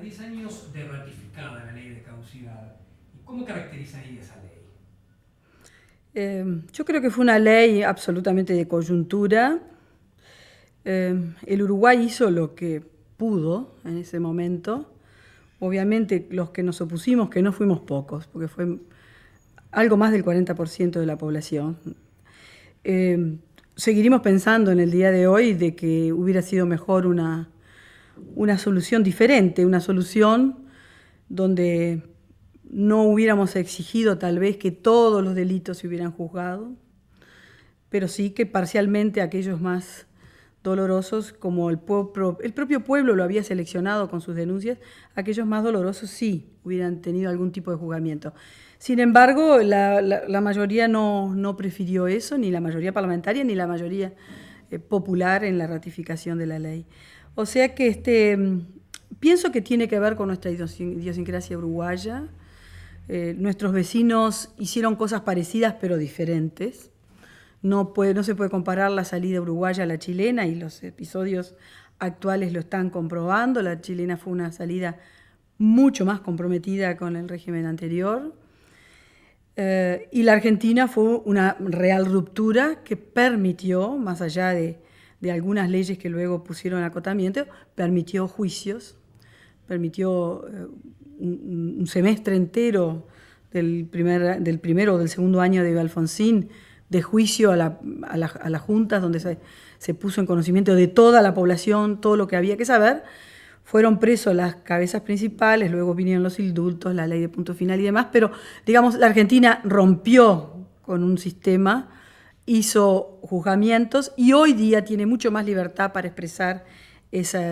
A 10 años de ratificada la ley de caducidad, ¿cómo caracterizaría esa ley? Yo creo que fue una ley absolutamente de coyuntura. El Uruguay hizo lo que pudo en ese momento. Obviamente los que nos opusimos, que no fuimos pocos, porque fue algo más del 40% de la población. Seguiremos pensando en el día de hoy de que hubiera sido mejor una solución diferente, una solución donde no hubiéramos exigido tal vez que todos los delitos se hubieran juzgado, pero sí que parcialmente aquellos más dolorosos, como el propio pueblo lo había seleccionado con sus denuncias, aquellos más dolorosos sí hubieran tenido algún tipo de juzgamiento. Sin embargo, la mayoría no prefirió eso, ni la mayoría parlamentaria, ni la mayoría popular en la ratificación de la ley. O sea que pienso que tiene que ver con nuestra idiosincrasia uruguaya. Nuestros vecinos hicieron cosas parecidas pero diferentes. No se puede comparar la salida uruguaya a la chilena, y los episodios actuales lo están comprobando. La chilena fue una salida mucho más comprometida con el régimen anterior. Y la Argentina fue una real ruptura que permitió, más allá de algunas leyes que luego pusieron acotamiento, permitió juicios, permitió un semestre entero del primero o del segundo año de Alfonsín de juicio a las juntas, donde se puso en conocimiento de toda la población todo lo que había que saber. Fueron presos las cabezas principales, luego vinieron los indultos, la ley de punto final y demás, pero digamos la Argentina rompió con un sistema, hizo juzgamientos y hoy día tiene mucho más libertad para expresar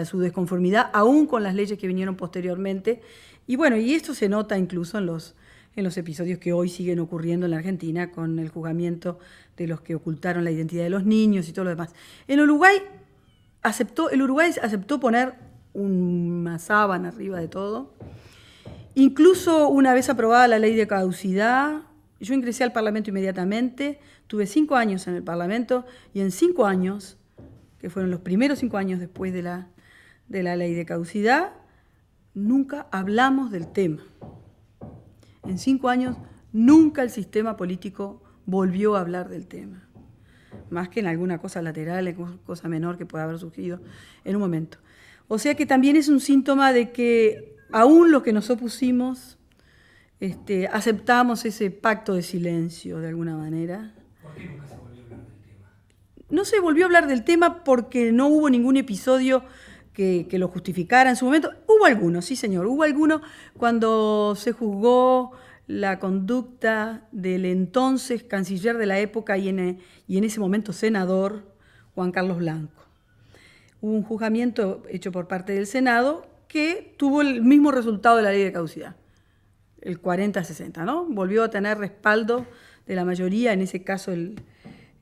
su desconformidad, aún con las leyes que vinieron posteriormente. Y bueno, y esto se nota incluso en los episodios que hoy siguen ocurriendo en la Argentina, con el juzgamiento de los que ocultaron la identidad de los niños y todo lo demás. El Uruguay aceptó poner una sábana arriba de todo. Incluso una vez aprobada la ley de caducidad, yo ingresé al Parlamento inmediatamente, tuve 5 años en el Parlamento, y en 5 años, que fueron los primeros 5 años después de la ley de caducidad, nunca hablamos del tema. En 5 años nunca el sistema político volvió a hablar del tema, más que en alguna cosa lateral, cosa menor que pueda haber surgido en un momento. O sea que también es un síntoma de que aún los que nos opusimos aceptamos ese pacto de silencio de alguna manera. ¿Por qué nunca se volvió a hablar del tema? No se volvió a hablar del tema porque no hubo ningún episodio que lo justificara en su momento. Hubo algunos, sí señor, hubo algunos cuando se juzgó la conducta del entonces canciller de la época y en ese momento senador, Juan Carlos Blanco. Hubo un juzgamiento hecho por parte del Senado que tuvo el mismo resultado de la ley de caducidad, el 40-60, ¿no? Volvió a tener respaldo de la mayoría, en ese caso el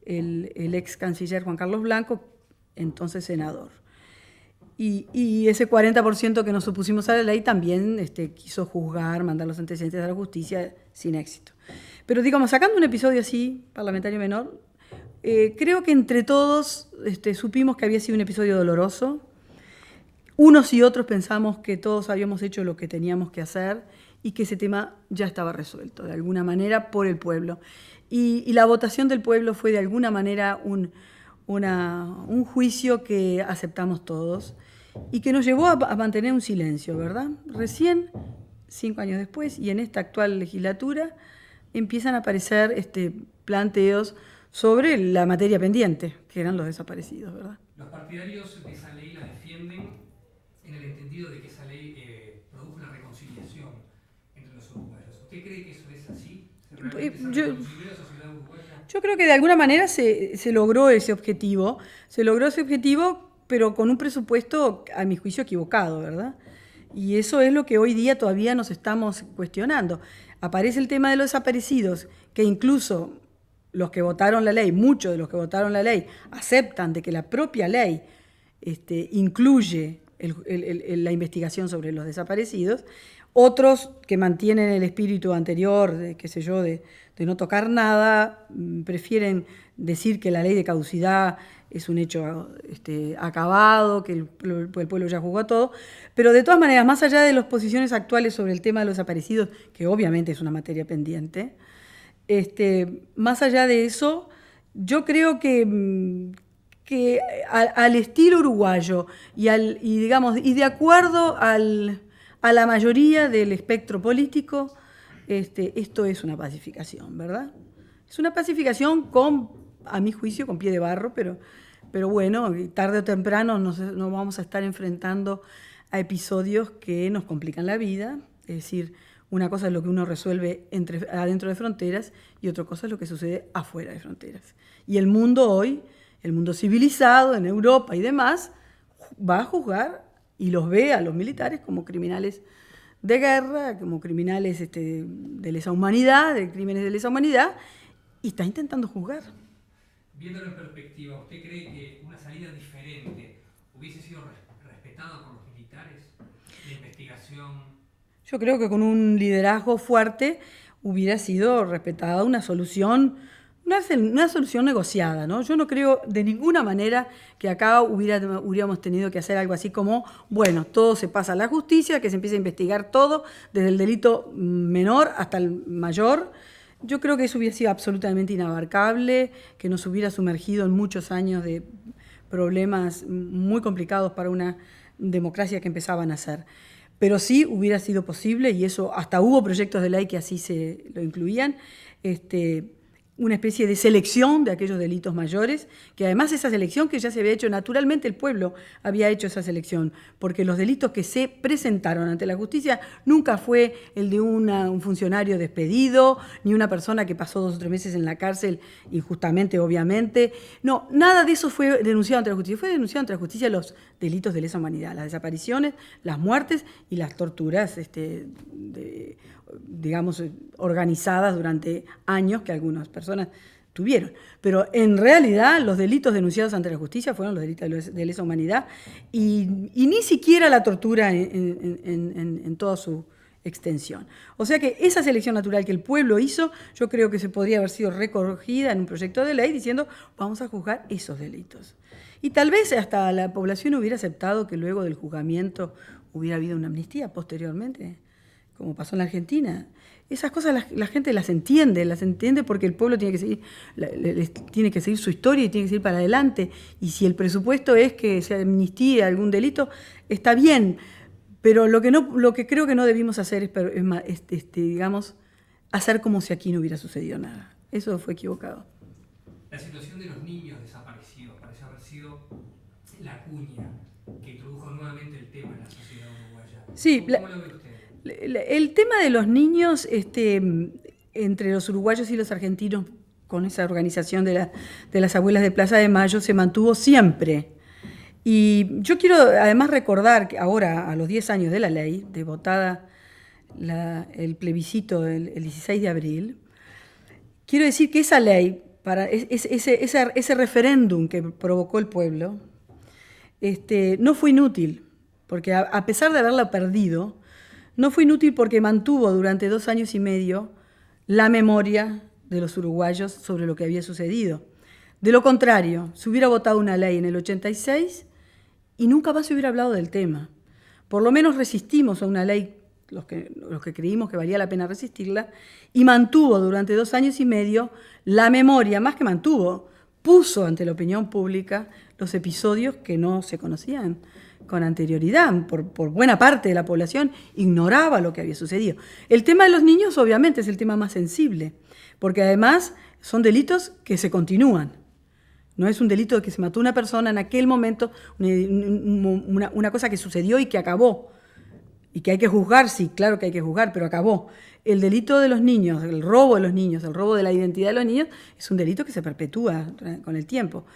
ex canciller Juan Carlos Blanco, entonces senador. Y ese 40% que nos opusimos a la ley también quiso juzgar, mandar los antecedentes a la justicia sin éxito. Pero digamos, sacando un episodio así, parlamentario menor, creo que entre todos supimos que había sido un episodio doloroso. Unos y otros pensamos que todos habíamos hecho lo que teníamos que hacer y que ese tema ya estaba resuelto, de alguna manera, por el pueblo. Y la votación del pueblo fue de alguna manera un juicio que aceptamos todos y que nos llevó a mantener un silencio, ¿verdad? Recién, 5 años después, y en esta actual legislatura, empiezan a aparecer planteos sobre la materia pendiente, que eran los desaparecidos, ¿verdad? Los partidarios de esa ley la defienden en el entendido de que esa ley produjo una reconciliación entre los uruguayos. ¿Usted cree que eso es así? ¿Se reconcilió la sociedad uruguaya? Yo creo que de alguna manera se logró ese objetivo. Se logró ese objetivo, pero con un presupuesto, a mi juicio, equivocado, ¿verdad? Y eso es lo que hoy día todavía nos estamos cuestionando. Aparece el tema de los desaparecidos, que incluso los que votaron la ley, muchos de los que votaron la ley, aceptan de que la propia ley incluye la investigación sobre los desaparecidos. Otros que mantienen el espíritu anterior, de, qué sé yo, de no tocar nada, prefieren decir que la ley de caducidad es un hecho acabado, que el pueblo ya jugó a todo. Pero de todas maneras, más allá de las posiciones actuales sobre el tema de los desaparecidos, que obviamente es una materia pendiente, más allá de eso, yo creo que al estilo uruguayo y de acuerdo a la mayoría del espectro político, esto es una pacificación, ¿verdad? Es una pacificación a mi juicio, con pie de barro, pero bueno, tarde o temprano nos vamos a estar enfrentando a episodios que nos complican la vida. Es decir, una cosa es lo que uno resuelve adentro de fronteras y otra cosa es lo que sucede afuera de fronteras. Y el mundo hoy, el mundo civilizado en Europa y demás, va a juzgar y los ve a los militares como criminales de guerra, como criminales de lesa humanidad, de crímenes de lesa humanidad, y está intentando juzgar. Viéndolo en perspectiva, ¿usted cree que una salida diferente hubiese sido respetada por los militares? La investigación. Yo creo que con un liderazgo fuerte hubiera sido respetada una solución negociada, ¿no? Yo no creo de ninguna manera que acá hubiéramos tenido que hacer algo así como, bueno, todo se pasa a la justicia, que se empiece a investigar todo, desde el delito menor hasta el mayor. Yo creo que eso hubiera sido absolutamente inabarcable, que nos hubiera sumergido en muchos años de problemas muy complicados para una democracia que empezaba a nacer. Pero sí hubiera sido posible, y eso hasta hubo proyectos de ley que así se lo incluían, una especie de selección de aquellos delitos mayores, que además esa selección que ya se había hecho naturalmente, el pueblo había hecho esa selección, porque los delitos que se presentaron ante la justicia nunca fue el de un funcionario despedido, ni una persona que pasó 2 o 3 meses en la cárcel injustamente, obviamente. No, nada de eso fue denunciado ante la justicia. Fue denunciado ante la justicia los delitos de lesa humanidad, las desapariciones, las muertes y las torturas digamos, organizadas durante años que algunas personas tuvieron. Pero en realidad los delitos denunciados ante la justicia fueron los delitos de lesa humanidad y ni siquiera la tortura en toda su extensión. O sea que esa selección natural que el pueblo hizo, yo creo que se podría haber sido recogida en un proyecto de ley diciendo vamos a juzgar esos delitos. Y tal vez hasta la población hubiera aceptado que luego del juzgamiento hubiera habido una amnistía posteriormente, como pasó en la Argentina. Esas cosas la gente las entiende porque el pueblo tiene que seguir su historia y tiene que seguir para adelante. Y si el presupuesto es que se amnistíe algún delito, está bien. Pero lo que creo que no debimos hacer es digamos, hacer como si aquí no hubiera sucedido nada. Eso fue equivocado. La situación de los niños desaparecidos parece haber sido la cuña que introdujo nuevamente el tema en la sociedad uruguaya. Sí, ¿Cómo lo ve usted? El tema de los niños entre los uruguayos y los argentinos, con esa organización de las abuelas de Plaza de Mayo, se mantuvo siempre. Y yo quiero además recordar que ahora, a los 10 años de la ley, de votada el plebiscito el 16 de abril, quiero decir que esa ley, ese referéndum que provocó el pueblo, no fue inútil, porque a pesar de haberla perdido, no fue inútil porque mantuvo durante 2 años y medio la memoria de los uruguayos sobre lo que había sucedido. De lo contrario, se hubiera votado una ley en el 86 y nunca más se hubiera hablado del tema. Por lo menos resistimos a una ley, los que creímos que valía la pena resistirla, y mantuvo durante 2 años y medio la memoria, más que mantuvo, puso ante la opinión pública los episodios que no se conocían con anterioridad, por buena parte de la población ignoraba lo que había sucedido. El tema de los niños obviamente es el tema más sensible, porque además son delitos que se continúan. No es un delito de que se mató una persona en aquel momento, una cosa que sucedió y que acabó, y que hay que juzgar, sí, claro que hay que juzgar, pero acabó. El delito de los niños, el robo de los niños, el robo de la identidad de los niños, es un delito que se perpetúa con el tiempo.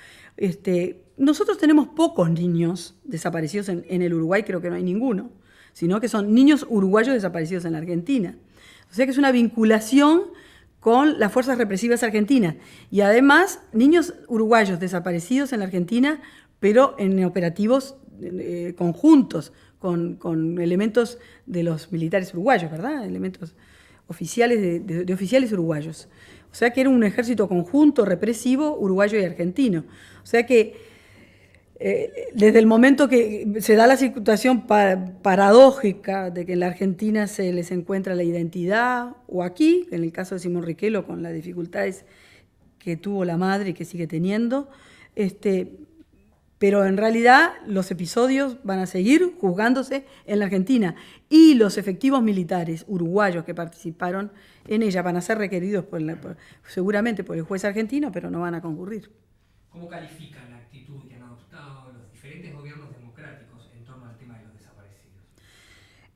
Nosotros tenemos pocos niños desaparecidos en el Uruguay, creo que no hay ninguno, sino que son niños uruguayos desaparecidos en la Argentina. O sea que es una vinculación con las fuerzas represivas argentinas. Y además, niños uruguayos desaparecidos en la Argentina, pero en operativos conjuntos con elementos de los militares uruguayos, ¿verdad? Elementos oficiales de oficiales uruguayos. O sea que era un ejército conjunto, represivo, uruguayo y argentino. O sea que desde el momento que se da la situación paradójica de que en la Argentina se les encuentra la identidad, o aquí, en el caso de Simón Riquelme, con las dificultades que tuvo la madre y que sigue teniendo, pero en realidad los episodios van a seguir juzgándose en la Argentina y los efectivos militares uruguayos que participaron en ella van a ser requeridos seguramente por el juez argentino, pero no van a concurrir. ¿Cómo califican la actitud que han adoptado los diferentes gobiernos democráticos en torno al tema de los desaparecidos?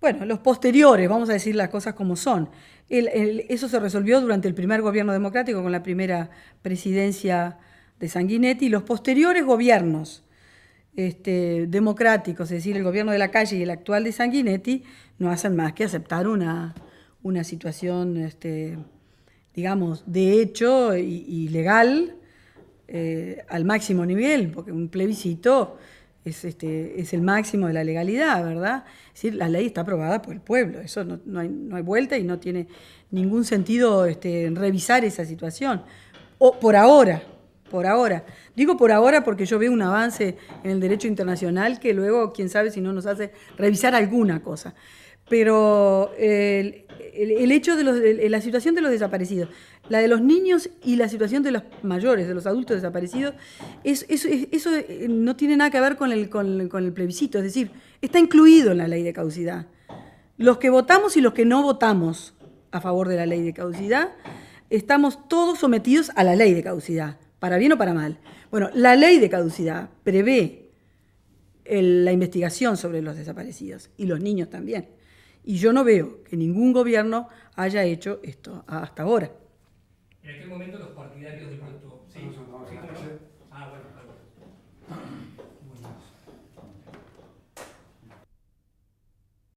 Bueno, los posteriores, vamos a decir las cosas como son. Eso se resolvió durante el primer gobierno democrático con la primera presidencia de Sanguinetti, y los posteriores gobiernos democráticos, es decir, el gobierno de Lacalle y el actual de Sanguinetti, no hacen más que aceptar una situación, digamos, de hecho y legal al máximo nivel, porque un plebiscito es el máximo de la legalidad, ¿verdad? Es decir, la ley está aprobada por el pueblo, eso no hay vuelta y no tiene ningún sentido revisar esa situación. O por ahora. Digo por ahora porque yo veo un avance en el derecho internacional que luego, quién sabe si no nos hace revisar alguna cosa. Pero el hecho de la situación de los desaparecidos, la de los niños y la situación de los mayores, de los adultos desaparecidos, eso no tiene nada que ver con el plebiscito, es decir, está incluido en la ley de caducidad. Los que votamos y los que no votamos a favor de la ley de caducidad, estamos todos sometidos a la ley de caducidad, para bien o para mal. Bueno, la ley de caducidad prevé la investigación sobre los desaparecidos y los niños también. Y yo no veo que ningún gobierno haya hecho esto hasta ahora. En aquel momento los partidarios del voto... Sí,